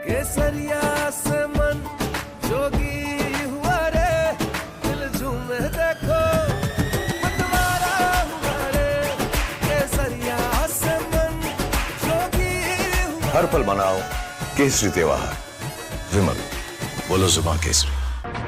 केसरिया से मन जोगी हुआ रे, दिल झूमे देखो मतवारा हुआ रे, केसरिया से मन जोगी हुआ। हर पल मनाओ केसरी त्योहार। विमल, बोलो जुबान Kesari.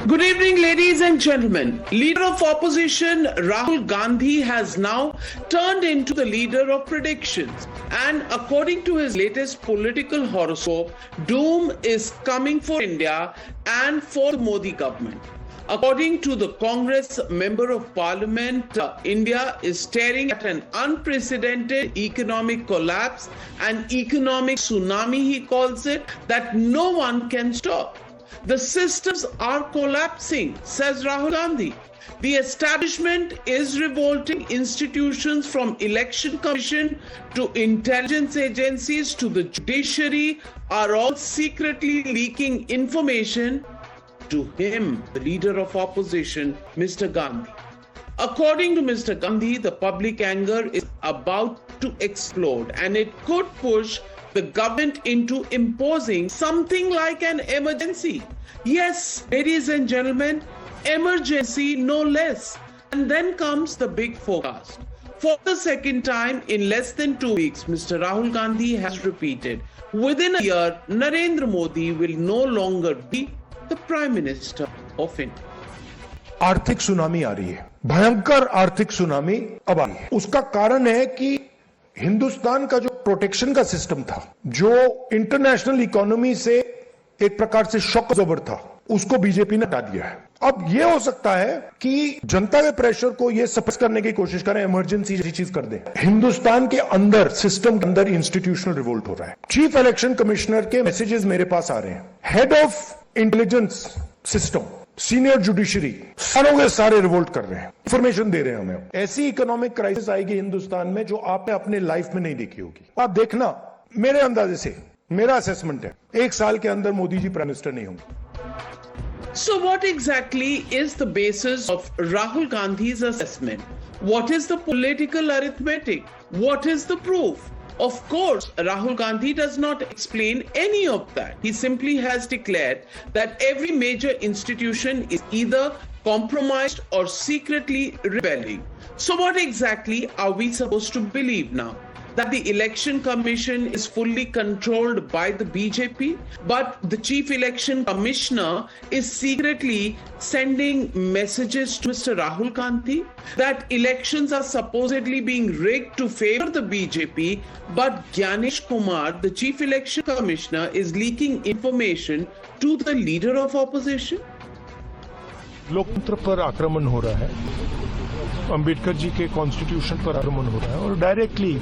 Good evening, ladies and gentlemen. Leader of opposition Rahul Gandhi has now turned into the leader of predictions. And according to his latest political horoscope, doom is coming for India and for the Modi government. According to the Congress Member of Parliament, India is staring at an unprecedented economic collapse, an economic tsunami, he calls it, that no one can stop. The systems are collapsing, says Rahul Gandhi. The establishment is revolting. Institutions from Election Commission to intelligence agencies to the judiciary are all secretly leaking information to him, the leader of opposition, Mr. Gandhi. According to Mr. Gandhi, the public anger is about to explode and it could push the government into imposing something like an emergency. Yes, ladies and gentlemen, emergency no less. And then comes the big forecast. For the second time in less than 2 weeks, Mr. Rahul Gandhi has repeated, within a year, Narendra Modi will no longer be the Prime Minister of India. आर्थिक tsunami आ रही है, भयंकर आर्थिक tsunami अब आ रही है। उसका कारण है कि हिंदुस्तान का जो प्रोटेक्शन का सिस्टम था, जो इंटरनेशनल इकोनॉमी से एक प्रकार से शॉक अब्जॉर्बर था, उसको बीजेपी ने हटा दिया है। अब यह हो सकता है कि जनता के प्रेशर को यह सप्रेस करने की कोशिश करें, इमरजेंसी जैसी चीज कर दें। हिंदुस्तान के अंदर, सिस्टम के अंदर इंस्टीट्यूशनल रिवोल्ट हो रहा है। चीफ इलेक्शन कमिश्नर के मैसेजेस मेरे पास आ रहे हैं। Head of intelligence system, senior judiciary, सारों के सारे रिवोल्ट कर रहे हैं, इंफॉर्मेशन दे रहे हैं हमें। ऐसी इकोनॉमिक क्राइसिस आएगी हिंदुस्तान में जो आपने अपने लाइफ में नहीं देखी होगी। आप देखना, मेरे अंदाजे से, मेरा असेसमेंट है, 1 साल के अंदर मोदी जी प्राइम मिनिस्टर नहीं होंगे। So what exactly is the basis of Rahul Gandhi's assessment? What is the political arithmetic? What is the proof? Of course, Rahul Gandhi does not explain any of that. He simply has declared that every major institution is either compromised or secretly rebelling. So what exactly are we supposed to believe now? That the election commission is fully controlled by the BJP, but the chief election commissioner is secretly sending messages to Mr. Rahul Gandhi that elections are supposedly being rigged to favor the BJP, but Navika Kumar, the chief election commissioner, is leaking information to the leader of opposition. लोकतंत्र पर आक्रमण हो रहा है, अंबेडकर जी के constitution पर आक्रमण हो रहा है और डायरेक्टली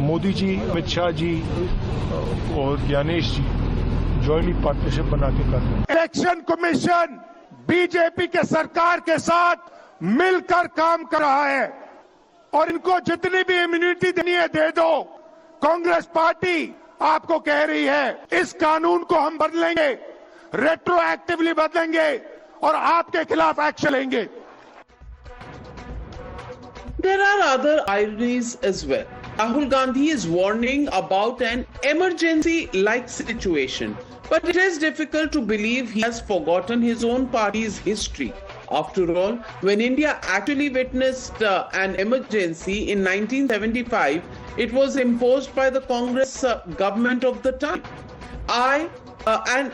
मोदी जी, अमित शाह जी और ज्ञानेश जी जॉइंटली पार्टनरशिप बना के कर रहे हैं। इलेक्शन कमीशन बीजेपी के सरकार के साथ मिलकर काम कर रहा है और इनको जितनी भी इम्यूनिटी देनी है दे दो। कांग्रेस पार्टी आपको कह रही है इस कानून को हम बदलेंगे, रेट्रोएक्टिवली बदलेंगे और आपके खिलाफ एक्शन लेंगे। There are other ironies as well. Rahul Gandhi is warning about an emergency-like situation, but it is difficult to believe he has forgotten his own party's history. After all, when India actually witnessed an emergency in 1975, it was imposed by the Congress government of the time.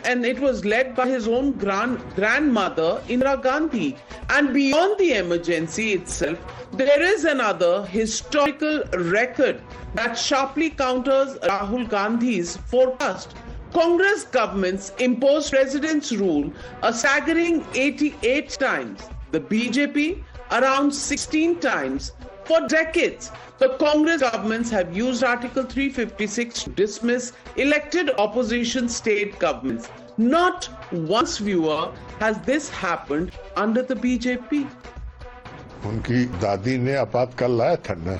And it was led by his own grandmother, Indira Gandhi. And beyond the emergency itself, there is another historical record that sharply counters Rahul Gandhi's forecast. Congress governments imposed residence rule a staggering 88 times. The BJP around 16 times. For decades, the Congress governments have used Article 356 to dismiss elected opposition state governments. Not once, viewer, has this happened under the BJP. उनकी दादी ने आपातकाल लाया था ना,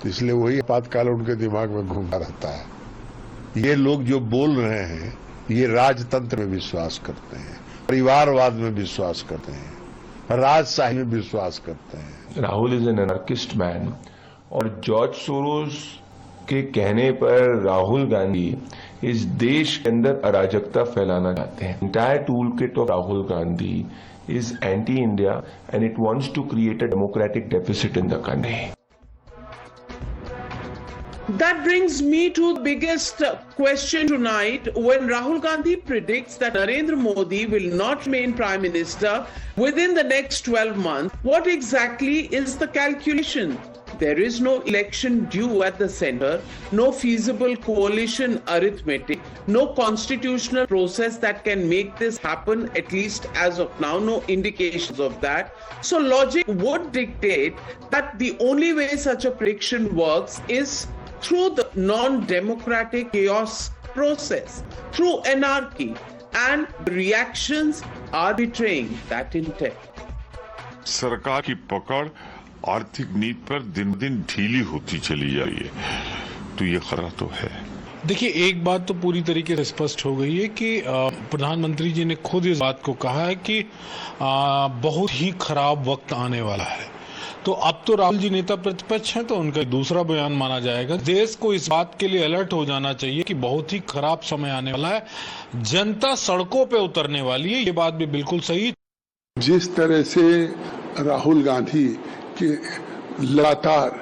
तो इसलिए वही आपातकाल उनके दिमाग में घूमता रहता है। ये लोग जो बोल रहे हैं, ये राजतंत्र में विश्वास करते हैं, परिवारवाद में विश्वास करते हैं, राजशाही में विश्वास करते हैं। Rahul is an anarchist man और जॉर्ज सोरोस के कहने पर राहुल गांधी इस देश के अंदर अराजकता फैलाना चाहते हैं. Entire toolkit of Rahul Gandhi is anti-India and it wants to create a democratic deficit in the country. That brings me to the biggest question tonight. When Rahul Gandhi predicts that Narendra Modi will not remain Prime Minister within the next 12 months, what exactly is the calculation? There is no election due at the center, no feasible coalition arithmetic, no constitutional process that can make this happen, at least as of now, no indications of that. So logic would dictate that the only way such a prediction works is through the non-democratic chaos process, through anarchy, and the reactions are betraying that intent. सरकार की पकड़ आर्थिक नीति पर दिन दिन ढीली होती चली जा रही है, तो ये खतरा तो है. देखिए, एक बात तो पूरी तरीके से स्पष्ट हो गई है कि प्रधानमंत्री जी ने खुद इस बात को कहा है कि बहुत ही खराब वक्त आने वाला है. तो अब तो राहुल जी नेता प्रतिपक्ष हैं, तो उनका दूसरा बयान माना जाएगा. देश को इस बात के लिए अलर्ट हो जाना चाहिए कि बहुत ही खराब समय आने वाला है. जनता सड़कों पे उतरने वाली है, ये बात भी बिल्कुल सही. जिस तरह से राहुल गांधी के लगातार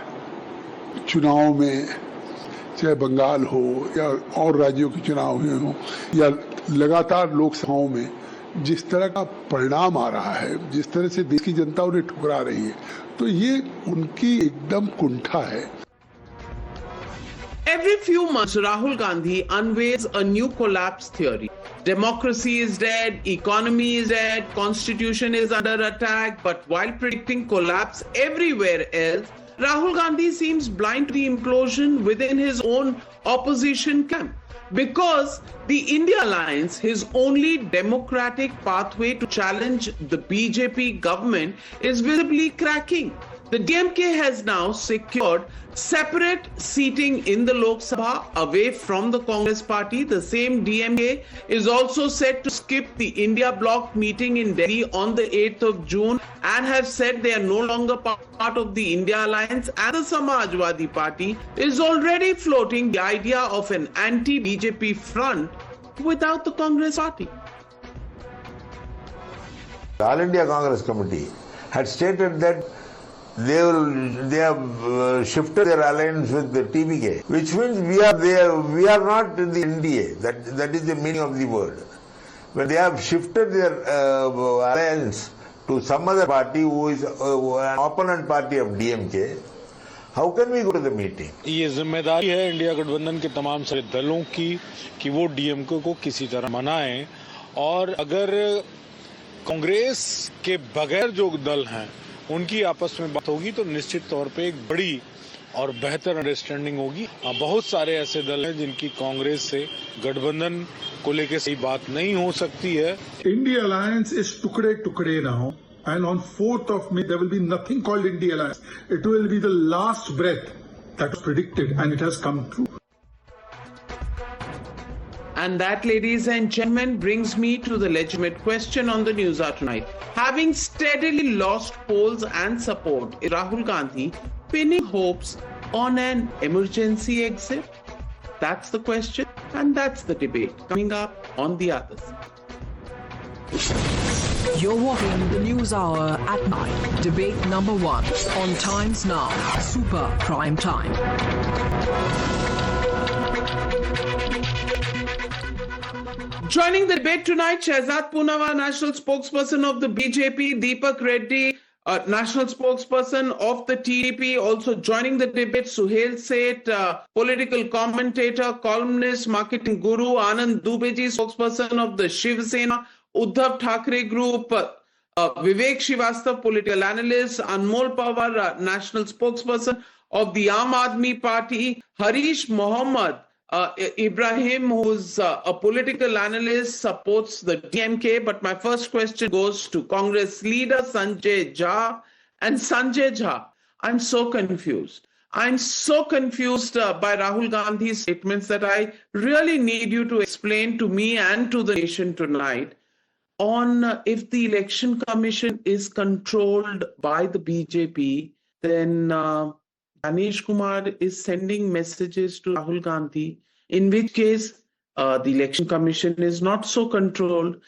चुनाव में, चाहे बंगाल हो या और राज्यों के चुनाव हुए हो या लगातार लोकसभाओं में जिस तरह का परिणाम आ रहा है, जिस तरह से देश की जनता उन्हें ठुकरा रही है, तो ये उनकी एकदम कुंठा है. Every few months, Rahul Gandhi unveils a new collapse theory. Democracy is dead, economy is dead, constitution is under attack. But while predicting collapse everywhere else, Rahul Gandhi seems blind to the implosion within his own opposition camp. Because the India Alliance, his only democratic pathway to challenge the BJP government, is visibly cracking. The DMK has now secured separate seating in the Lok Sabha away from the Congress party. The same DMK is also set to skip the India bloc meeting in Delhi on the 8th of June and have said they are no longer part of the India Alliance. And the Samajwadi Party is already floating the idea of an anti-BJP front without the Congress party. The All India Congress Committee had stated that they have shifted their alliance with the TBK, which means we are not in the NDA. That is the meaning of the word. When they have shifted their alliance to some other party who is an opponent party of DMK, how can we go to the meeting? ये जिम्मेदारी है India गठबंधन के तमाम सारे दलों की कि वो डीएमके को किसी तरह मनाएं. और अगर कांग्रेस के बगैर जो दल हैं उनकी आपस में बात होगी तो निश्चित तौर पे एक बड़ी और बेहतर अंडरस्टैंडिंग होगी. बहुत सारे ऐसे दल हैं जिनकी कांग्रेस से गठबंधन को लेकर सही बात नहीं हो सकती है. इंडिया अलायंस इज टुकड़े टुकड़े now, and on 4th of May there will be nothing called India Alliance. It will be the last breath that was predicted, and it has come true. And that, ladies and gentlemen, brings me to the legitimate question on the Newshour tonight. Having steadily lost polls and support, is Rahul Gandhi pinning hopes on an emergency exit? That's the question, and that's the debate coming up on the others. You're watching the News Hour at night. Debate number 1 on Times Now. Super Prime Time. Joining the debate tonight, Shehzad Poonawalla, national spokesperson of the BJP, Deepak Reddy, national spokesperson of the TDP. Also joining the debate, Suhail Seth, political commentator, columnist, marketing guru, Anand Dubeji, spokesperson of the Shiv Sena, Uddhav Thackeray Group, Vivek Srivastava, political analyst, Anmol Pawar, national spokesperson of the Aam Aadmi Party, Harish Mohammed, Ibrahim, who's a political analyst, supports the DMK. But my first question goes to Congress leader Sanjay Jha. And Sanjay Jha, I'm so confused. I'm so confused by Rahul Gandhi's statements that I really need you to explain to me and to the nation tonight on if the election commission is controlled by the BJP, then Navika Kumar is sending messages to Rahul Gandhi, in which case The election commission is not so controlled.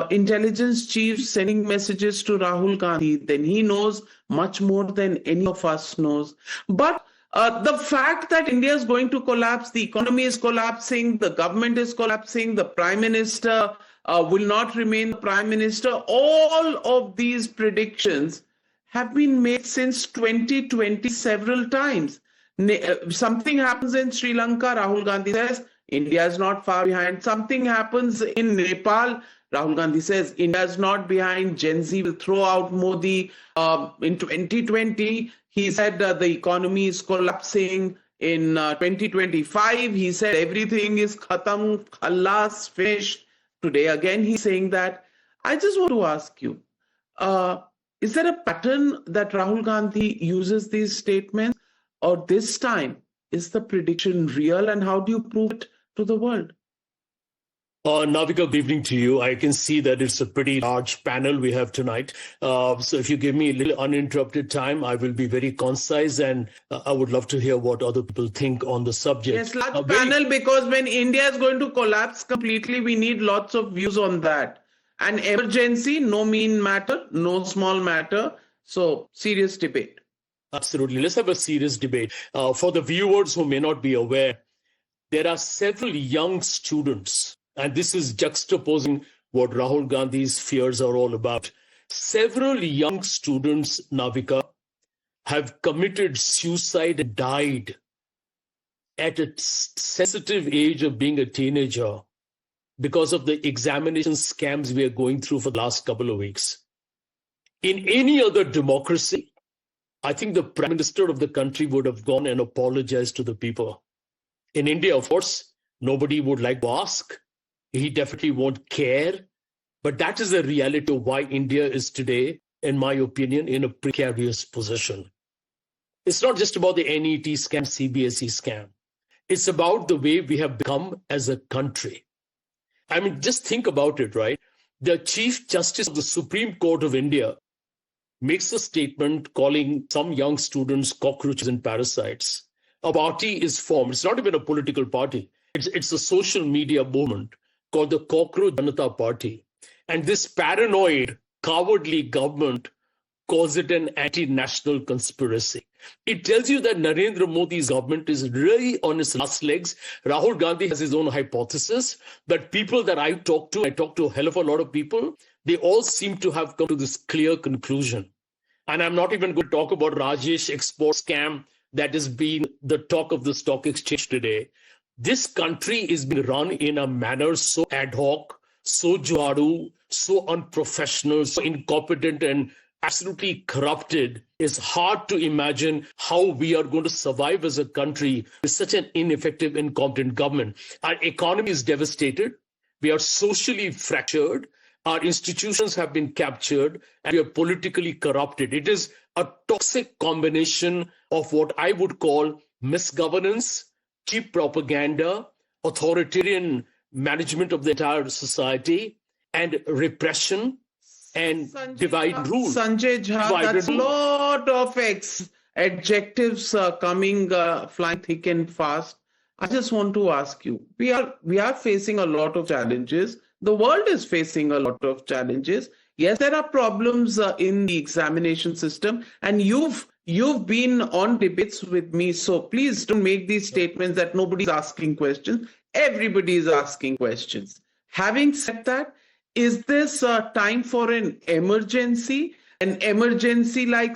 Intelligence chief sending messages to Rahul Gandhi, then he knows much more than any of us knows. But the fact that India is going to collapse, the economy is collapsing, the government is collapsing, the prime minister will not remain the prime minister, all of these predictions have been made since 2020 several times. Something happens in Sri Lanka, Rahul Gandhi says, India is not far behind. Something happens in Nepal, Rahul Gandhi says, India is not behind. Gen Z will throw out Modi. In 2020, he said the economy is collapsing. In 2025, he said everything is khatam, khalas, finished. Today, again, he's saying that. I just want to ask you, is there a pattern that Rahul Gandhi uses these statements? Or this time, is the prediction real, and how do you prove it to the world? Navika, good evening to you. I can see that it's a pretty large panel we have tonight. So if you give me a little uninterrupted time, I will be very concise, and I would love to hear what other people think on the subject. Yes, large panel, because when India is going to collapse completely, we need lots of views on that. An emergency, no mean matter, no small matter. So serious debate. Absolutely. Let's have a serious debate. For the viewers who may not be aware, there are several young students, and this is juxtaposing what Rahul Gandhi's fears are all about. Several young students, Navika, have committed suicide and died at a sensitive age of being a teenager because of the examination scams we are going through for the last couple of weeks. In any other democracy, I think the Prime Minister of the country would have gone and apologized to the people. In India, of course, nobody would like to ask. He definitely won't care. But that is the reality of why India is today, in my opinion, in a precarious position. It's not just about the NET scam, CBSE scam. It's about the way we have become as a country. I mean, just think about it, right? The Chief Justice of the Supreme Court of India makes a statement calling some young students cockroaches and parasites. A party is formed. It's not even a political party. It's a social media movement called the Cockroach Janata Party. And this paranoid, cowardly government calls it an anti-national conspiracy. It tells you that Narendra Modi's government is really on its last legs. Rahul Gandhi has his own hypothesis, but people that I talk to a hell of a lot of people, they all seem to have come to this clear conclusion. And I'm not even going to talk about Rajesh export scam that has been the talk of the stock exchange today. This country is being run in a manner so ad hoc, so juadu, so unprofessional, so incompetent and absolutely corrupted. It's hard to imagine how we are going to survive as a country with such an ineffective, incompetent government. Our economy is devastated. We are socially fractured. Our institutions have been captured, and we are politically corrupted. It is a toxic combination of what I would call misgovernance, cheap propaganda, authoritarian management of the entire society, and repression and divide and rule. Sanjay Jha, that's a lot of adjectives coming flying thick and fast. I just want to ask you, we are facing a lot of challenges. The world is facing a lot of challenges. Yes, there are problems in the examination system, and you've been on debates with me, so please don't make these statements that nobody's asking questions. Everybody is asking questions. Having said that, is this time for an emergency-like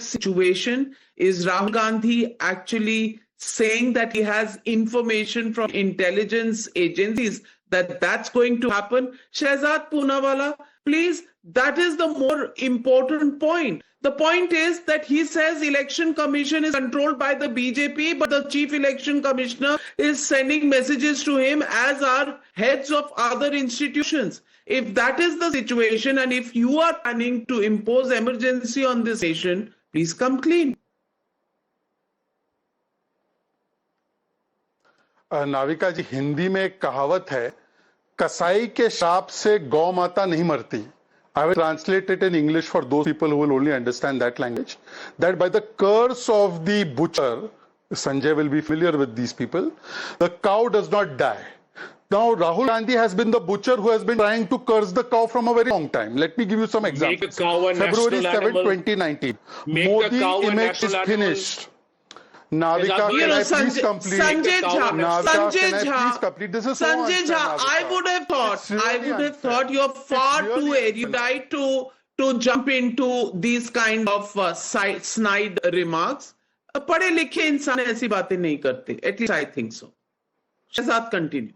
situation? Is Rahul Gandhi actually saying that he has information from intelligence agencies that that's going to happen? Shehzad Poonawala, please, that is the more important point. The point is that he says election commission is controlled by the BJP, but the chief election commissioner is sending messages to him, as are heads of other institutions. If that is the situation, and if you are planning to impose emergency on this nation, please come clean. Navika ji, Hindi में एक कहावत है, कसाई के श्राप से गौ माता नहीं मरती. I will translate it in English for those people who will only understand that language. That by the curse of the butcher, Sanjay will be familiar with these people, the cow does not die. Now, Rahul Gandhi has been the butcher who has been trying to curse the cow from a very long time. Let me give you some examples. Make a cow a February national 7, animal. 2019. Make Modi the cow a image is national finished. Navika, You can know, I please complete? Sanjay Jha, Navika, Sanjay can I Jha, please complete? This is so Sanjay unfair, Jha, I Navika. would have thought, It's really unfair. you're far It's too really erudite to jump into these kind of snide remarks. पढ़े लिखे इंसान ऐसी बातें नहीं करते. At least I think so. Shahzad, continue.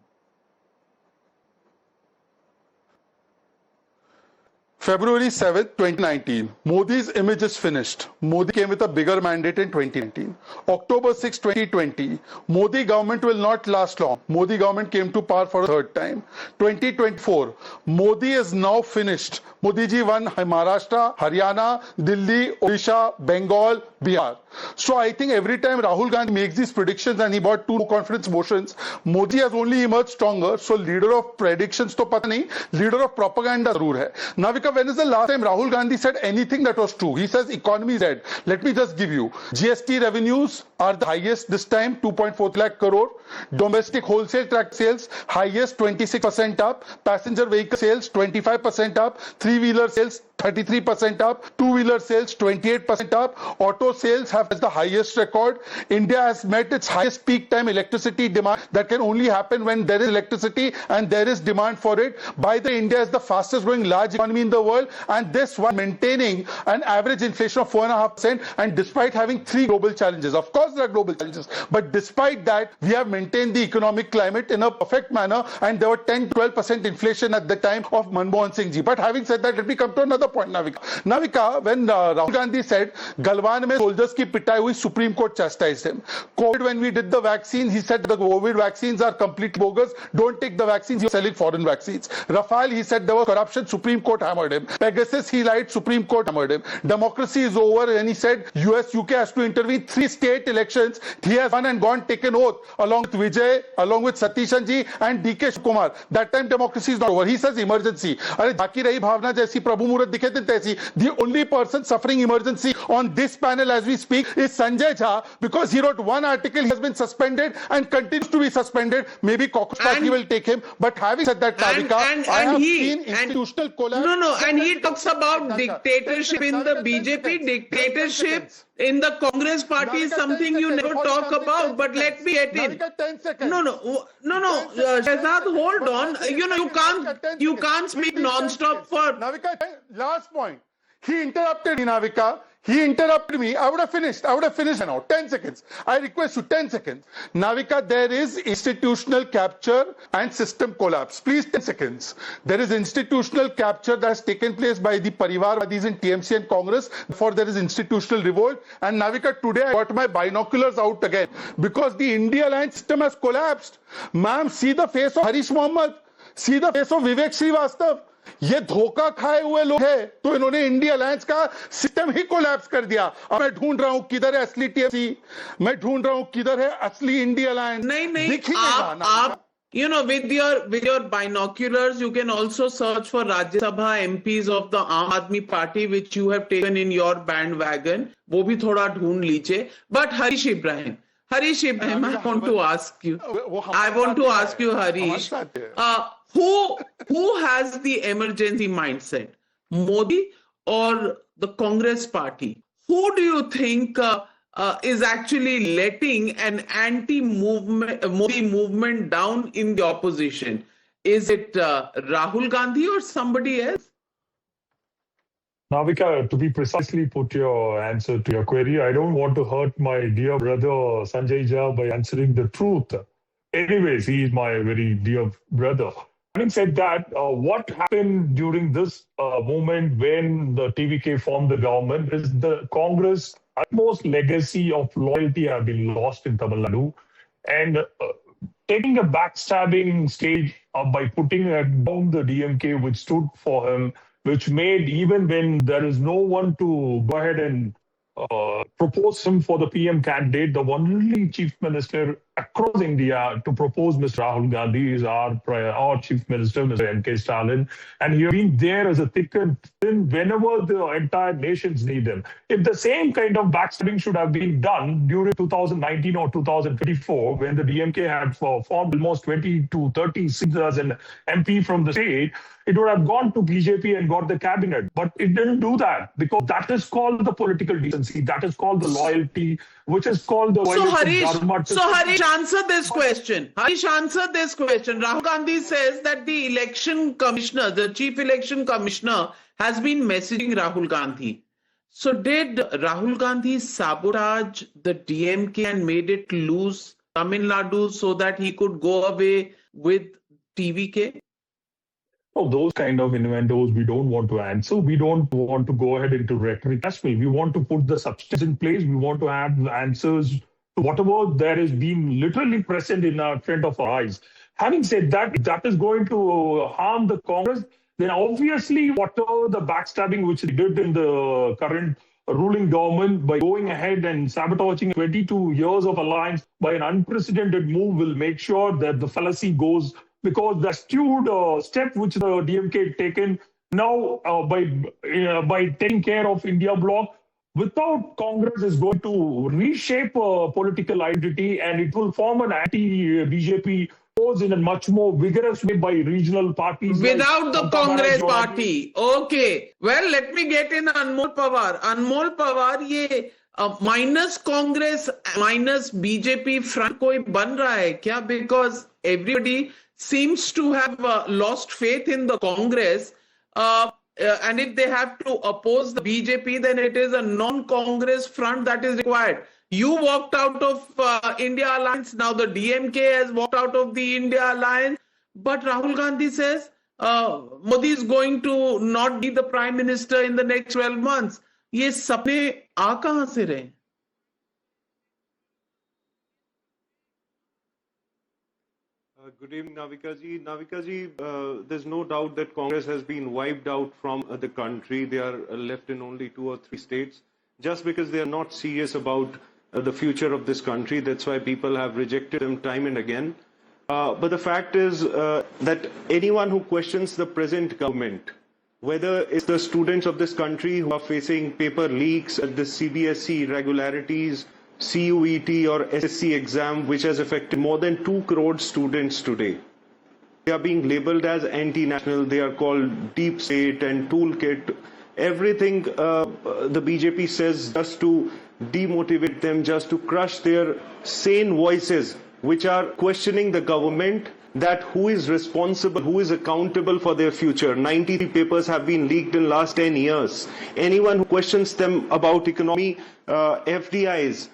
February 7th, 2019. Modi's image is finished. Modi came with a bigger mandate in 2019. October 6, 2020. Modi government will not last long. Modi government came to power for a third time. 2024. Modi is now finished. Modi ji won Maharashtra, Haryana, Delhi, Odisha, Bengal, Bihar. So I think every time Rahul Gandhi makes these predictions and he brought two confidence motions, Modi has only emerged stronger. So leader of predictions to pata nahi, leader of propaganda zarur hai. Navika, when is the last time Rahul Gandhi said anything that was true? He says economy is dead. Let me just give you. GST revenues are the highest this time, 2.4 lakh crore. Domestic wholesale track sales, highest 26% up. Passenger vehicle sales, 25% up. Three-wheeler sales, 33% up. Two-wheeler sales, 28% up. Auto sales have the highest record. India has met its highest peak time electricity demand. That can only happen when there is electricity and there is demand for it. By the India is the fastest growing large economy in the world, and this while maintaining an average inflation of 4.5%, and despite having three global challenges. Of course there are global challenges, but despite that we have maintained the economic climate in a perfect manner, and there were 10-12% inflation at the time of Manmohan Singh ji. But having said that, let me come to another point, Navika, when Rahul Gandhi said Galwan mein soldiers ki pitai hui, Supreme Court chastised him. COVID, when we did the vaccine, he said the COVID vaccines are complete bogus, don't take the vaccines, you're selling foreign vaccines. Rafale, he said there was corruption, Supreme Court hammered him. Pegasus, he lied, Supreme Court hammered him. Democracy is over, and he said US, UK has to intervene. 3 state elections, he has won and gone, taken oath, along with Vijay, along with Satishan ji and DK Kumar. That time democracy is not over. He says emergency. Are Baki rahi bhavna jaisi Prabhu Murat dikhe the taisi. The only person suffering emergency on this panel as we speak is Sanjay Jha, because he wrote one article, he has been suspended and continues to be suspended. Maybe Cockroach Party will take him. But having said that, Navika, I have seen institutional collapse. No, and he talks about dictatorship in the BJP, dictatorship in the Congress Party is something you never talk about. But let me get in. No, Shahzad, hold on. You can't speak non-stop for. Navika, last point. He interrupted me, Navika. He interrupted me. I would have finished now. 10 seconds. I request you 10 seconds. Navika, there is institutional capture and system collapse. Please, 10 seconds. There is institutional capture that has taken place by the Parivarwadis in TMC and Congress. Therefore, there is institutional revolt. And Navika, today I got my binoculars out again because the India Alliance system has collapsed. Ma'am, see the face of Harish Mohammed. See the face of Vivek Srivastav. ये धोखा खाए हुए लोग हैं, तो इन्होंने India alliance का system ही collapse कर दिया. अब मैं ढूंढ रहा हूं किधर है असली टीएमसी, मैं ढूंढ रहा हूं किधर है असली इंडिया अलायंस. नहीं आप with your binoculars you can also search for Rajya Sabha MPs of the Aam Aadmi Party which you have taken in your bandwagon. वो भी थोड़ा ढूंढ लीजिए. But Harish Ibrahim, I want to ask you, Harish, who has the emergency mindset, Modi or the Congress Party? Who do you think is actually letting an anti-Modi movement down in the opposition? Is it Rahul Gandhi or somebody else? Navika, to be precisely put your answer to your query, I don't want to hurt my dear brother Sanjay Jha by answering the truth. Anyways, he is my very dear brother. Having said that, what happened during this moment when the TVK formed the government is the Congress' utmost legacy of loyalty have been lost in Tamil Nadu, and taking a backstabbing stage by putting down the DMK, which stood for him, which made even when there is no one to go ahead and propose him for the PM candidate, the only chief minister across India to propose Mr. Rahul Gandhi is our Chief Minister, Mr. M.K. Stalin. And he has been there as a thick and thin whenever the entire nations need him. If the same kind of backstabbing should have been done during 2019 or 2024, when the DMK had formed almost 20 to 30 seats as an MP from the state, it would have gone to BJP and got the cabinet. But it didn't do that because that is called the political decency. That is called the loyalty, which is called the Harish, answer this question. Harish, answer this question. Rahul Gandhi says that the election commissioner, the chief election commissioner, has been messaging Rahul Gandhi. So did Rahul Gandhi sabotage the DMK and made it lose Tamil Nadu so that he could go away with TVK? Oh, those kind of innuendos we don't want to answer. We don't want to go ahead into rhetoric as well. We want to put the substance in place. We want to have answers to whatever there has been literally present in front of our eyes. Having said that, if that is going to harm the Congress, then obviously whatever the backstabbing which they did in the current ruling government by going ahead and sabotaging 22 years of alliance by an unprecedented move will make sure that the fallacy goes, because the skewed step which the DMK taken now by taking care of India bloc without Congress is going to reshape political identity, and it will form an anti-BJP force in a much more vigorous way by regional parties. Without the Congress party. Okay. Well, let me get in Anmol Pawar. Anmol Pawar, ye minus Congress, minus BJP front koi ban raha hai kya? Because everybody seems to have lost faith in the Congress. And if they have to oppose the BJP, then it is a non-Congress front that is required. You walked out of India Alliance. Now the DMK has walked out of the India Alliance. But Rahul Gandhi says Modi is going to not be the Prime Minister in the next 12 months. ये सपने आ कहां से रहे? Good evening, Navika ji. Navika ji, there's no doubt that Congress has been wiped out from the country. They are left in only 2 or 3 states just because they are not serious about the future of this country. That's why people have rejected them time and again. But the fact is that anyone who questions the present government, whether it's the students of this country who are facing paper leaks, the CBSE irregularities, CUET or SSC exam, which has affected more than 2 crore students today. They are being labeled as anti-national. They are called deep state and toolkit. Everything the BJP says just to demotivate them, just to crush their sane voices, which are questioning the government, that who is responsible, who is accountable for their future. 93 papers have been leaked in last 10 years. Anyone who questions them about economy, FDIs,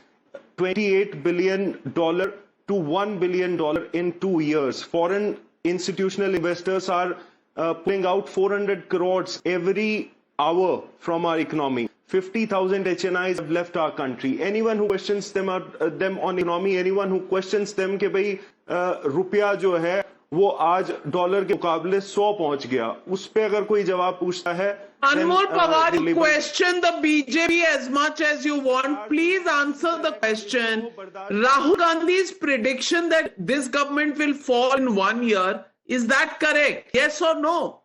$28 billion to $1 billion in 2 years. Foreign institutional investors are pulling out 400 crores every hour from our economy. 50,000 HNIs have left our country. Anyone who questions them on economy, anyone who questions them कि भाई रुपया जो है वो आज dollar के मुकाबले 100 पहुंच गया, उस पे अगर कोई जवाब पूछता है. Anmol Pawar, question the BJP as much as you want. Please answer the question. Rahul Gandhi's prediction that this government will fall in 1 year, is that correct? Yes or no?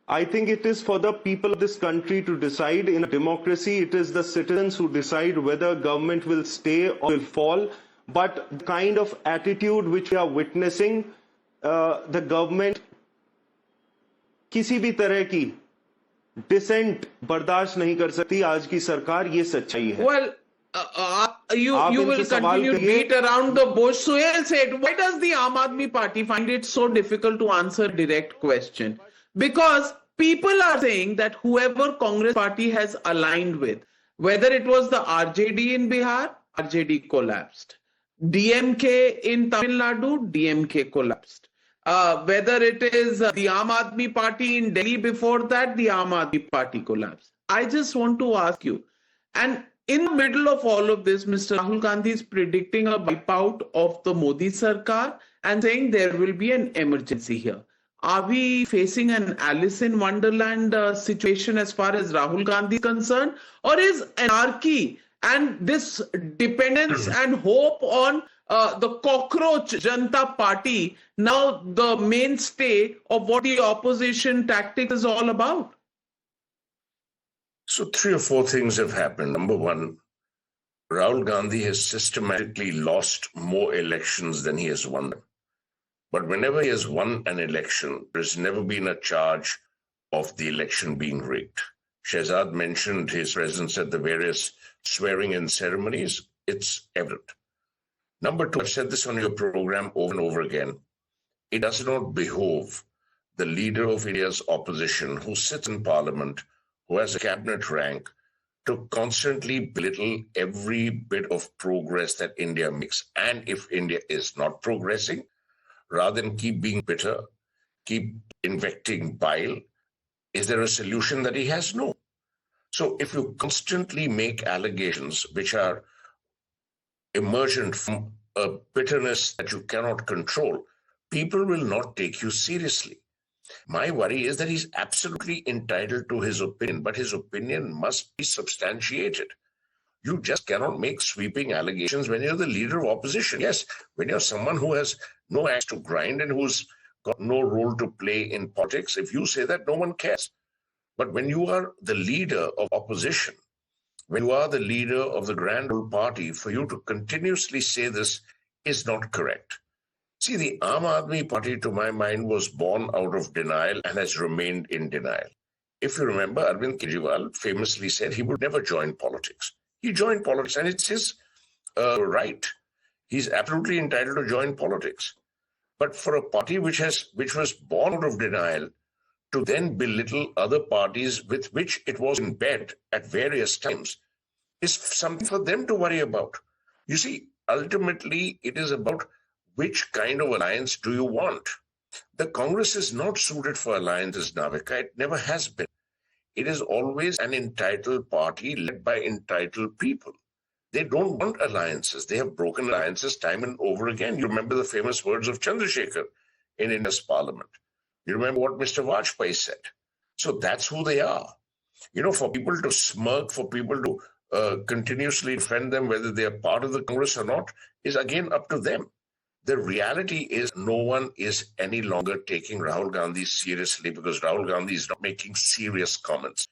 I think it is for the people of this country to decide. In a democracy, it is the citizens who decide whether government will stay or will fall. But the kind of attitude which we are witnessing, the government किसी भी तरह की dissent बर्दाश्त नहीं कर सकती. आज की सरकार, ये सच्चाई है. Well, you will continue to beat around the bush. Suhail said, why does the Aam Aadmi Party find it so difficult to answer a direct question? Because people are saying that whoever Congress party has aligned with, whether it was the RJD in Bihar, RJD collapsed. DMK in Tamil Nadu, DMK collapsed. Whether it is the Aam Aadmi Party in Delhi before that, the Aam Aadmi Party collapsed. I just want to ask you, and in the middle of all of this, Mr. Rahul Gandhi is predicting a wipeout of the Modi Sarkar and saying there will be an emergency here. Are we facing an Alice in Wonderland situation as far as Rahul Gandhi is concerned? Or is anarchy and this dependence and hope on the cockroach Janata Party, now the mainstay of what the opposition tactics is all about? So 3 or 4 things have happened. Number one, Rahul Gandhi has systematically lost more elections than he has won them. But whenever he has won an election, there's never been a charge of the election being rigged. Shehzad mentioned his presence at the various swearing-in ceremonies. It's evident. Number two, I've said this on your program over and over again. It does not behove the leader of India's opposition, who sits in parliament, who has a cabinet rank, to constantly belittle every bit of progress that India makes. And if India is not progressing, rather than keep being bitter, keep injecting bile, is there a solution that he has? No. So if you constantly make allegations which are emergent from a bitterness that you cannot control, people will not take you seriously. My worry is that he's absolutely entitled to his opinion, but his opinion must be substantiated. You just cannot make sweeping allegations when you're the leader of opposition. Yes, when you're someone who has no axe to grind and who's got no role to play in politics, if you say that, no one cares. But when you are the leader of opposition, when you are the leader of the grand old party, for you to continuously say this is not correct. See, the Aam Aadmi Party, to my mind, was born out of denial and has remained in denial. If you remember, Arvind Kejriwal famously said he would never join politics. He joined politics, and it's his right. He's absolutely entitled to join politics. But for a party which was born out of denial to then belittle other parties with which it was in bed at various times is something for them to worry about. You see, ultimately, it is about which kind of alliance do you want? The Congress is not suited for alliances, Navika. It never has been. It is always an entitled party led by entitled people. They don't want alliances. They have broken alliances time and over again. You remember the famous words of Chandrasekhar in India's parliament. You remember what Mr. Vajpayee said. So that's who they are. You know, for people to smirk, for people to continuously defend them, whether they are part of the Congress or not, is again up to them. The reality is no one is any longer taking Rahul Gandhi seriously because Rahul Gandhi is not making serious comments.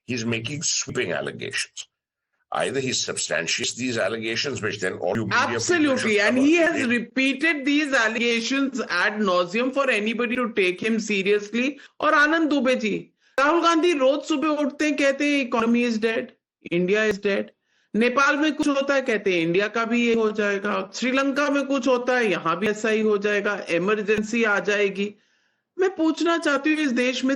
He's making sweeping allegations. Either he substantiates these allegations, which then all you media absolutely, and he has repeated these allegations ad nauseum for anybody to take him seriously. और आनंद दुबे जी, राहुल गांधी रोज सुबह उठते हैं, कहते हैं economy is dead, India is dead. Nepal में कुछ होता है, कहते हैं इंडिया का भी ये हो जाएगा. श्रीलंका में कुछ होता है, यहाँ भी ऐसा ही हो जाएगा, इमरजेंसी आ जाएगी. मैं पूछना चाहती हूँ, इस देश में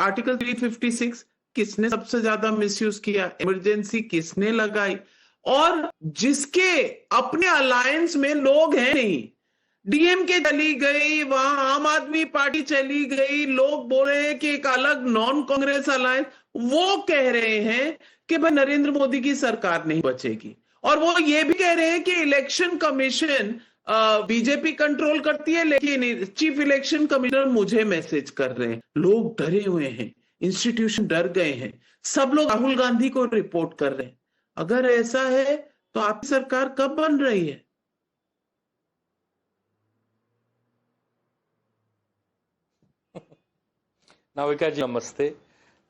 आर्टिकल 356 किसने सबसे ज्यादा मिसयूज किया? इमरजेंसी किसने लगाई? और जिसके अपने अलायंस में लोग हैं नहीं, डीएमके चली गई, वहां आम आदमी पार्टी चली गई, लोग बोल रहे हैं कि एक अलग नॉन कांग्रेस अलायंस, वो कह रहे हैं कि भाई नरेंद्र मोदी की सरकार नहीं बचेगी. और वो ये भी कह रहे हैं कि इलेक्शन कमीशन बीजेपी कंट्रोल करती है, लेकिन चीफ इलेक्शन कमिश्नर मुझे मैसेज कर रहे हैं. लोग डरे हुए हैं, इंस्टीट्यूशन डर गए हैं, सब लोग राहुल गांधी को रिपोर्ट कर रहे हैं. अगर ऐसा है तो आपकी सरकार कब बन रही है? नाविका जी नमस्ते.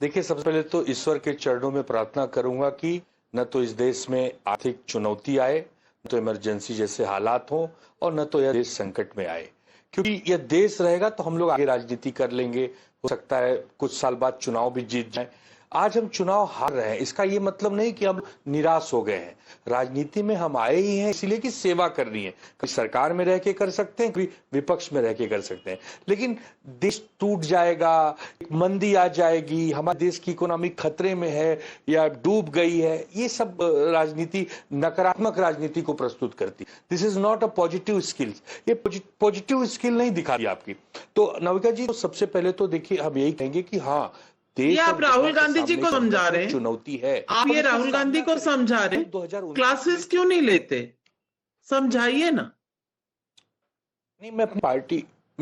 देखिए, सबसे पहले तो ईश्वर के चरणों में प्रार्थना करूंगा कि न तो इस देश में आर्थिक चुनौती आए, न तो इमरजेंसी जैसे हालात हो, और न तो यह देश संकट में आए. क्योंकि यह देश रहेगा तो हम लोग आगे राजनीति कर लेंगे. हो सकता है कुछ साल बाद चुनाव भी जीत जाए. आज हम चुनाव हार रहे हैं, इसका ये मतलब नहीं कि हम निराश हो गए हैं. राजनीति में हम आए ही हैं इसलिए कि सेवा करनी है. कभी सरकार में रह के कर सकते हैं, कभी विपक्ष में रह के कर सकते हैं, लेकिन देश टूट जाएगा, मंदी आ जाएगी, हमारे देश की इकोनॉमी खतरे में है या डूब गई है, ये सब राजनीति नकारात्मक राजनीति को प्रस्तुत करती. This is not a positive skill. ये पॉजिटिव स्किल नहीं दिखाती आपकी. तो नविका जी, तो सबसे पहले तो देखिए, हम यही कहेंगे कि हाँ, ये आप राहुल गांधी जी को समझा रहे हैं, चुनौती है. आप ये राहुल गांधी को समझा रहे हैं, क्लासेस क्यों नहीं लेते? समझाइए ना. नहीं, मैं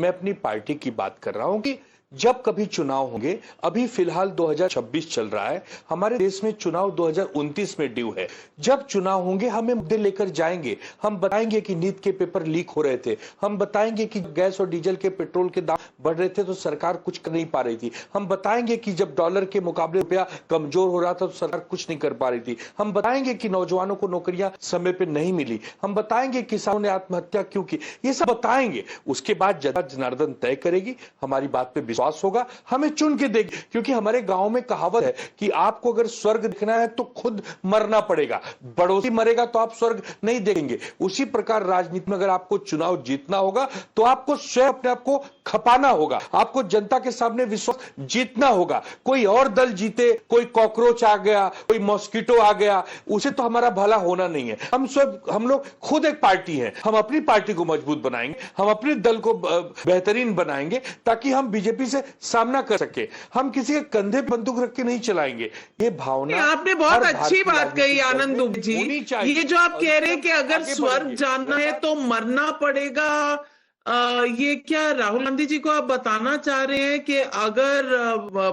अपनी पार्टी की बात कर रहा हूं कि जब कभी चुनाव होंगे, अभी फिलहाल 2026 चल रहा है, हमारे देश में चुनाव 2029 में ड्यू है। जब चुनाव होंगे हमें मुद्दे लेकर जाएंगे, हम बताएंगे कि नीट के पेपर लीक हो रहे थे, हम बताएंगे कि गैस और डीजल के पेट्रोल के दाम बढ़ रहे थे तो सरकार कुछ कर नहीं पा रही थी, हम बताएंगे कि जब डॉलर के मुकाबले रुपया कमजोर हो रहा था तो सरकार कुछ नहीं कर पा रही थी, हम बताएंगे कि नौजवानों को नौकरियां समय पर नहीं मिली, हम बताएंगे किसानों ने आत्महत्या क्यों की, ये सब बताएंगे। उसके बाद जनता जनार्दन तय करेगी, हमारी बात पे विश्वास होगा, हमें चुन के देगी। क्योंकि हमारे गांव में कहावत है कि आपको अगर स्वर्ग देखना है तो खुद मरना पड़ेगा, पड़ोसी मरेगा तो आप स्वर्ग नहीं देखेंगे। उसी प्रकार राजनीति में अगर आपको चुनाव जीतना होगा तो आपको स्वयं अपने आप को खपाना होगा, आपको जनता के सामने विश्वास जीतना होगा। कोई और दल जीते, कोई कॉकरोच आ गया, कोई मॉस्किटो आ गया, उसे तो हमारा भला होना नहीं है। हम लोग खुद एक पार्टी हैं, हम अपनी पार्टी को मजबूत बनाएंगे, हम अपने दल को बेहतरीन बनाएंगे ताकि हम बीजेपी से सामना कर सके। हम किसी के कंधे पर बंदूक रख के नहीं चलाएंगे। ये भावना आपने बहुत अच्छी बात कही आनंद दुबे जी। ये जो आप कह रहे हैं कि अगर स्वर्ग जाना है तो मरना पड़ेगा, ये क्या राहुल गांधी जी को आप बताना चाह रहे हैं कि अगर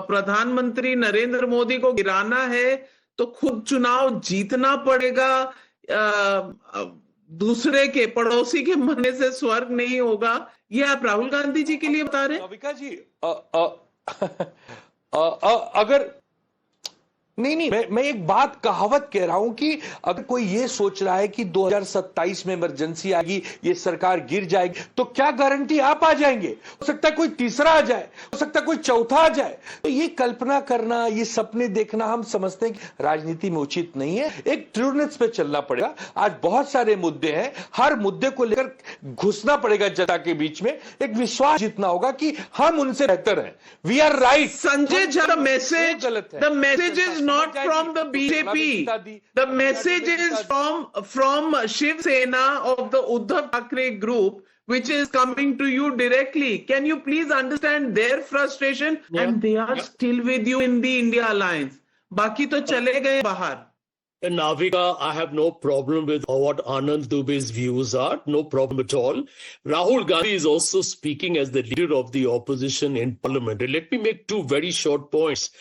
प्रधानमंत्री नरेंद्र मोदी को गिराना है तो खुद चुनाव जीतना पड़ेगा, दूसरे के पड़ोसी के मरने से स्वर्ग नहीं होगा? ये आप राहुल गांधी जी के लिए बता रहे हैं? नविका जी अगर नहीं, मैं एक बात कहावत कह रहा हूं कि अगर कोई ये सोच रहा है कि 2027 में इमरजेंसी आएगी, ये सरकार गिर जाएगी, तो क्या गारंटी आप आ जाएंगे? हो सकता है कोई तीसरा आ जाए, हो सकता है कोई चौथा आ जाए। तो ये कल्पना करना, ये सपने देखना हम समझते हैं कि राजनीति में उचित नहीं है। एक ट्रूनेस पे चलना पड़ेगा। आज बहुत सारे मुद्दे हैं, हर मुद्दे को लेकर घुसना पड़ेगा जनता के बीच में, एक विश्वास जीतना होगा कि हम उनसे बेहतर हैं, we are right. Sanjay Jha, the message is not from the BJP. The message is from Shiv Sena of the Uddhav Thackeray group, which is coming to you directly. Can you please understand their frustration? Yeah. And they are still with you in the India alliance. Baki to chale gaye bahar. Navika, I have no problem with what Anand Dube's views are. No problem at all. Rahul Gandhi is also speaking as the leader of the opposition in parliament. And let me make two very short points.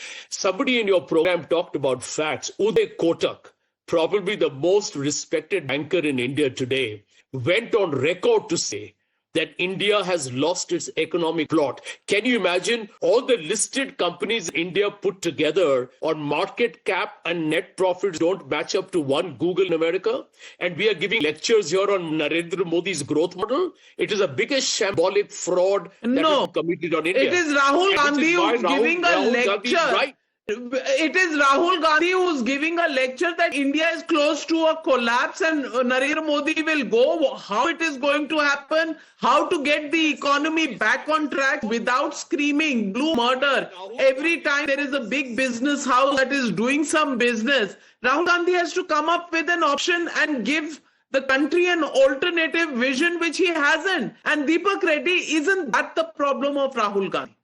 Somebody in your program talked about facts. Uday Kotak, probably the most respected banker in India today, went on record to say that India has lost its economic plot. Can you imagine all the listed companies in India put together on market cap and net profits don't match up to one Google in America? And we are giving lectures here on Narendra Modi's growth model. It is the biggest shambolic fraud that has been committed on India. It is Rahul Gandhi who's giving a lecture. It is Rahul Gandhi who's giving a lecture that India is close to a collapse and Narendra Modi will go. How it is going to happen? How to get the economy back on track without screaming blue murder every time there is a big business house that is doing some business. Rahul Gandhi has to come up with an option and give the country an alternative vision, which he hasn't. And Deepak Reddy, isn't that the problem of Rahul Gandhi?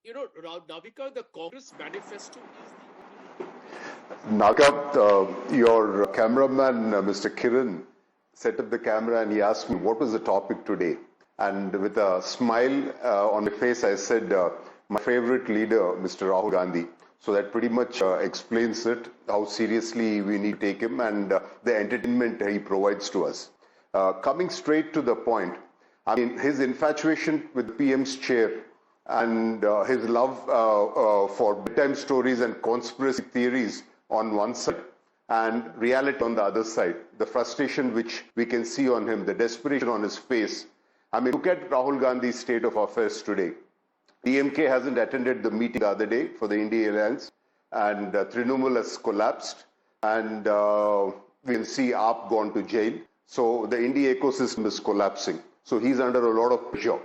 You know, Navika, the Congress manifesto is Navika, your cameraman, Mr. Kiran, set up the camera and he asked me what was the topic today. And with a smile on my face, I said, my favorite leader, Mr. Rahul Gandhi. So that pretty much explains it, how seriously we need to take him and the entertainment he provides to us. Coming straight to the point, I mean, his infatuation with PM's chair and his love for bedtime stories and conspiracy theories on one side and reality on the other side, the frustration which we can see on him, the desperation on his face. I mean, look at Rahul Gandhi's state of affairs today. DMK hasn't attended the meeting the other day for the India Alliance, and Trinamool has collapsed, and we can see AAP gone to jail. So the India ecosystem is collapsing. So he's under a lot of pressure.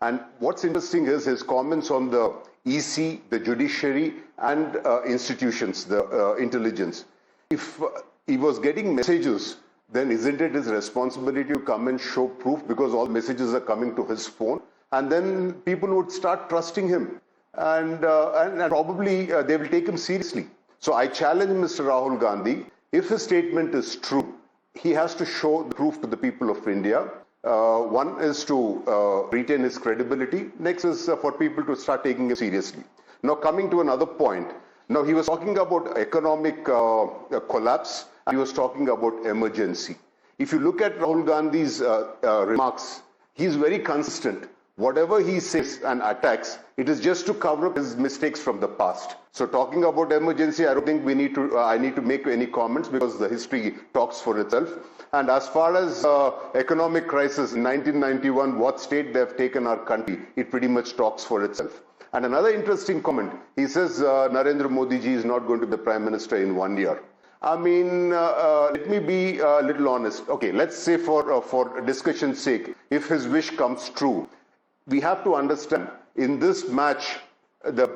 And what's interesting is his comments on the EC, the judiciary, and institutions, the intelligence. If he was getting messages, then isn't it his responsibility to come and show proof, because all messages are coming to his phone? And then people would start trusting him, and probably they will take him seriously. So I challenge Mr. Rahul Gandhi, if his statement is true, he has to show the proof to the people of India One is to retain his credibility. Next is for people to start taking him seriously. Now, coming to another point. Now, he was talking about economic collapse, and he was talking about emergency. If you look at Rahul Gandhi's remarks, he's very consistent. Whatever he says and attacks, it is just to cover up his mistakes from the past. So talking about emergency, I don't think I need to make any comments because the history talks for itself. And as far as economic crisis in 1991, what state they have taken our country, it pretty much talks for itself. And another interesting comment, he says Narendra Modi ji is not going to be the Prime Minister in 1 year. I mean, let me be a little honest. Okay, let's say for discussion's sake, if his wish comes true, we have to understand in this match, the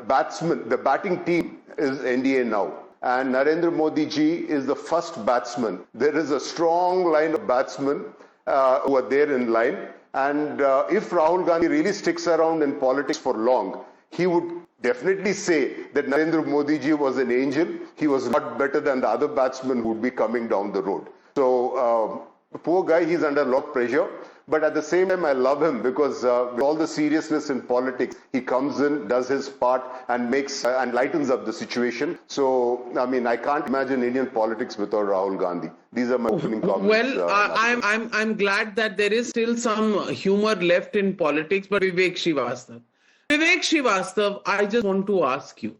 batting team is NDA now. And Narendra Modi ji is the first batsman. There is a strong line of batsmen who are there in line. And if Rahul Gandhi really sticks around in politics for long, he would definitely say that Narendra Modi ji was an angel. He was not better than the other batsmen who would be coming down the road. So, poor guy, he's under a lot of pressure. But at the same time, I love him because with all the seriousness in politics, he comes in, does his part, and makes and lightens up the situation. So, I mean, I can't imagine Indian politics without Rahul Gandhi. These are my opening comments. Well, I'm glad that there is still some humor left in politics. But Vivek Srivastava, I just want to ask you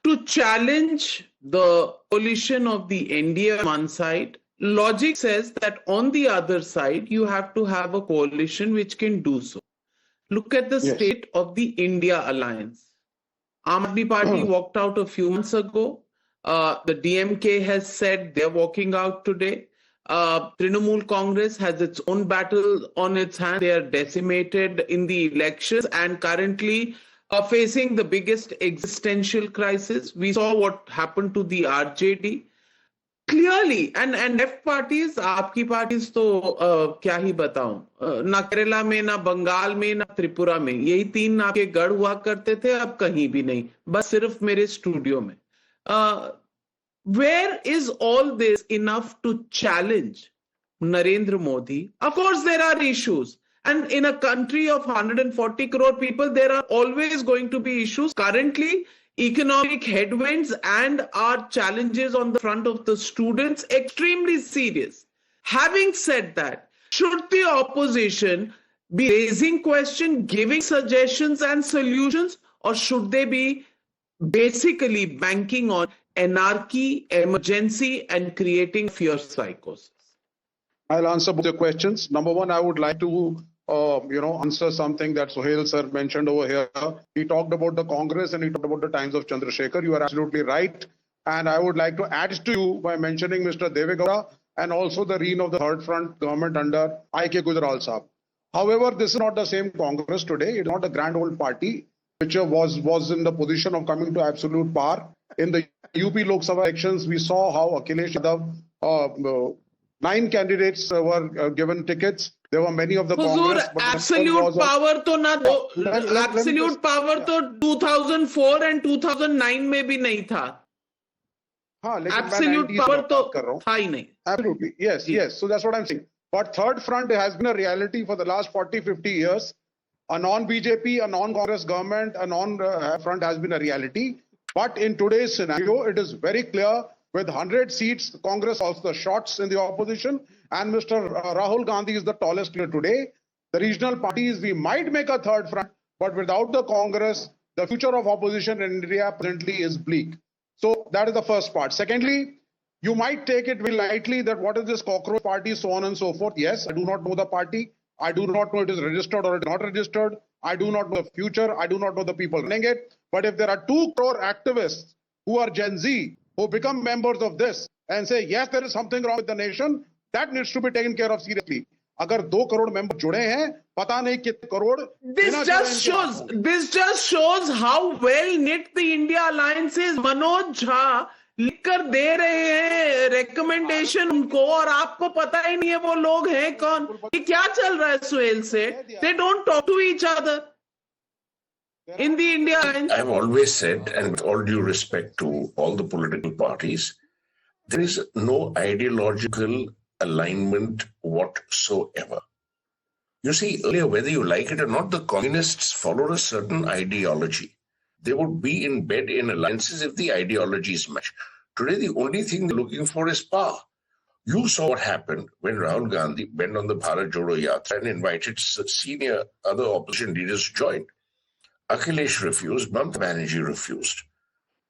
to challenge the coalition of the NDA on one side. Logic says that on the other side, you have to have a coalition which can do so. Look at the state of the India alliance. Aam Aadmi Party walked out a few months ago. The DMK has said they're walking out today. Trinamool Congress has its own battle on its hands. They are decimated in the elections and currently are facing the biggest existential crisis. We saw what happened to the RJD. Clearly, and left parties, आपकी parties तो क्या ही बताऊं, ना केरला में, ना बंगाल में, ना त्रिपुरा में, यही तीन आपके गढ़ हुआ करते थे, अब कहीं भी नहीं, बस सिर्फ मेरे स्टूडियो में. Where is all this enough to challenge Narendra Modi? Of course, there are issues. And in a country of 140 crore people, there are always going to be issues. Currently, economic headwinds and our challenges on the front of the students extremely serious. Having said that, should the opposition be raising questions, giving suggestions and solutions, or should they be basically banking on anarchy, emergency, and creating fear psychosis? I'll answer both your questions. Number one, I would like to answer something that Sohail sir mentioned over here. He talked about the Congress and he talked about the times of Chandrasekhar. You are absolutely right. And I would like to add to you by mentioning Mr. Devegowda and also the reign of the third front government under I.K. Gujral Sahab. However, this is not the same Congress today. It's not a grand old party which was in the position of coming to absolute power. In the UP Lok Sabha elections, we saw how Akhilesh Yadav, 9 candidates were given tickets. There were many of the Congress. Absolute power to na absolute power to 2004 and 2009 में भी नहीं था. Absolute power तो था ही नहीं. Absolutely, yes. So that's what I'm saying. But third front has been a reality for the last 40-50 years. A non-BJP, a non-Congress government, a non-front has been a reality. But in today's scenario, it is very clear with 100 seats, Congress calls the shots in the opposition. And Mr. Rahul Gandhi is the tallest leader today. The regional parties, we might make a third front, but without the Congress, the future of opposition in India presently is bleak. So that is the first part. Secondly, you might take it very lightly that what is this cockroach party, so on and so forth. Yes, I do not know the party. I do not know it is registered or it is not registered. I do not know the future. I do not know the people running it. But if there are 2 crore activists who are Gen Z, who become members of this and say, yes, there is something wrong with the nation, that needs to be taken care of seriously. अगर 2 crore member जुड़े हैं, पता नहीं कितने crore. This just shows how well knit the India alliance is. Manoj Jha लिखकर दे रहे हैं recommendation उनको और आपको पता ही नहीं है वो लोग हैं कौन. ये क्या चल रहा है सुहेल से? They don't talk to each other in the India alliance. I've always said, and with all due respect to all the political parties, there is no ideological alignment whatsoever. You see, earlier, whether you like it or not, the communists followed a certain ideology. They would be in bed in alliances if the ideologies match. Today, the only thing they're looking for is power. You saw what happened when Rahul Gandhi went on the Bharat Jodo Yatra and invited senior other opposition leaders to join. Akhilesh refused, Mamata Banerjee refused.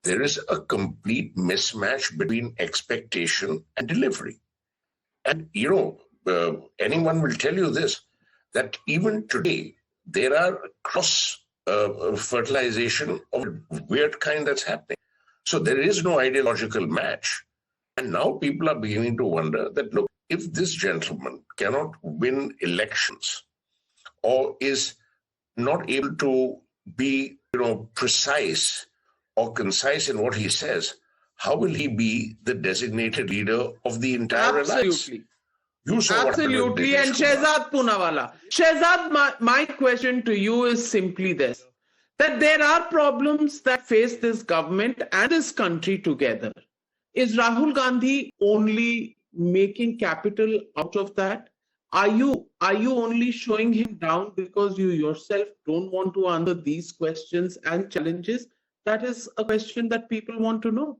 There is a complete mismatch between expectation and delivery. And, anyone will tell you this, that even today, there are cross-fertilization of weird kind that's happening. So there is no ideological match. And now people are beginning to wonder that, look, if this gentleman cannot win elections or is not able to be, precise or concise in what he says, how will he be the designated leader of the entire alliance? You saw Absolutely. And Shehzad Poonawalla. Shehzad, my question to you is simply this, that there are problems that face this government and this country together. Is Rahul Gandhi only making capital out of that? Are you only showing him down because you yourself don't want to answer these questions and challenges? That is a question that people want to know.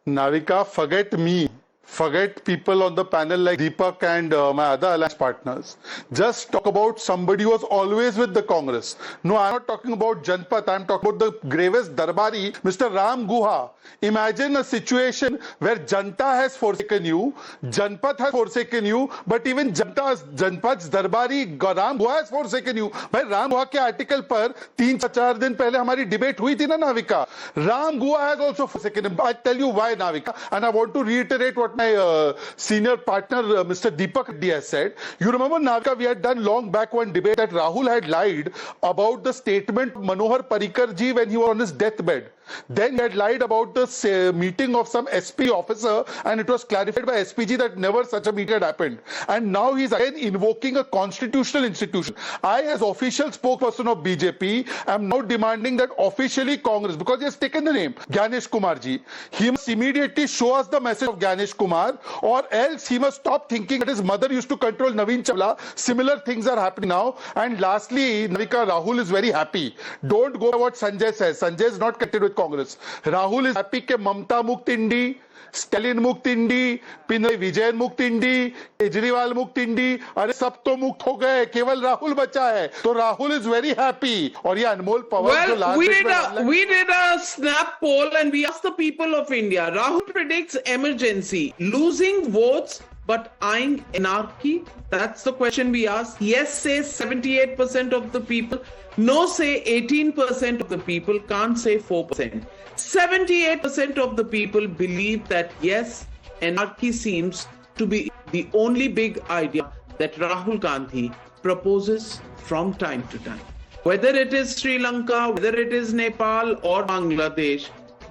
Navika, forget me. Forget people on the panel like Deepak and my other alliance partners. Just talk about somebody who was always with the Congress. No, I'm not talking about Janpat. I'm talking about the gravest Darbari, Mr. Ram Guha. Imagine a situation where Janta has forsaken you, Janpat has forsaken you, but even Janpat's Darbari Ram Guha has forsaken you. भाई Ram Guha के article पर 3-4 दिन पहले हमारी debate हुई थी ना Navika. Ram Guha has also forsaken him. I tell you why, Navika, and I want to reiterate what my senior partner, Mr. Deepak Reddy has said. You remember, Navika, we had done long back one debate that Rahul had lied about the statement of Manohar Parrikar ji when he was on his deathbed. Then he had lied about the meeting of some SP officer, and it was clarified by SPG that never such a meeting had happened. And now he's again invoking a constitutional institution. I, as official spokesperson of BJP, am now demanding that officially Congress, because he has taken the name, Ganesh Kumar ji, he must immediately show us the message of Ganesh Kumar, or else he must stop thinking that his mother used to control Naveen Chawla. Similar things are happening now. And lastly, Navika, Rahul is very happy. Don't go by what Sanjay says. Sanjay is not connected with Congress. Rahul is happy कि ममता मुक्त इंडी, Stalin मुक्त इंडी, पिनराई विजयन मुक्त इंडी, केजरीवाल मुक्त इंडी, अरे सब तो मुक्त हो गए, केवल राहुल बचा है. तो राहुल is very happy. और ये अनमोल पवार जो Well, we did a snap poll and we asked the people of India. Rahul predicts emergency, losing votes but eyeing anarchy. That's the question we asked. Yes says 78% of the people. No say 18% of the people. Can't say 4%. 78% of the people believe that yes, anarchy seems to be the only big idea that Rahul Gandhi proposes from time to time. Whether it is Sri Lanka, whether it is Nepal or Bangladesh,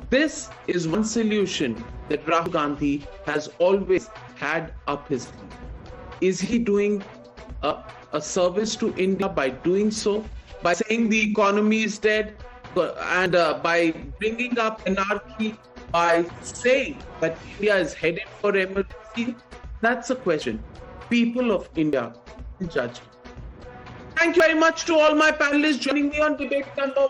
this is one solution that Rahul Gandhi has always had up his sleeve. Is he doing a service to India by doing so? By saying the economy is dead, and by bringing up anarchy, by saying that India is headed for emergency? That's a question. People of India will judge. Thank you very much to all my panelists joining me on debate number 1.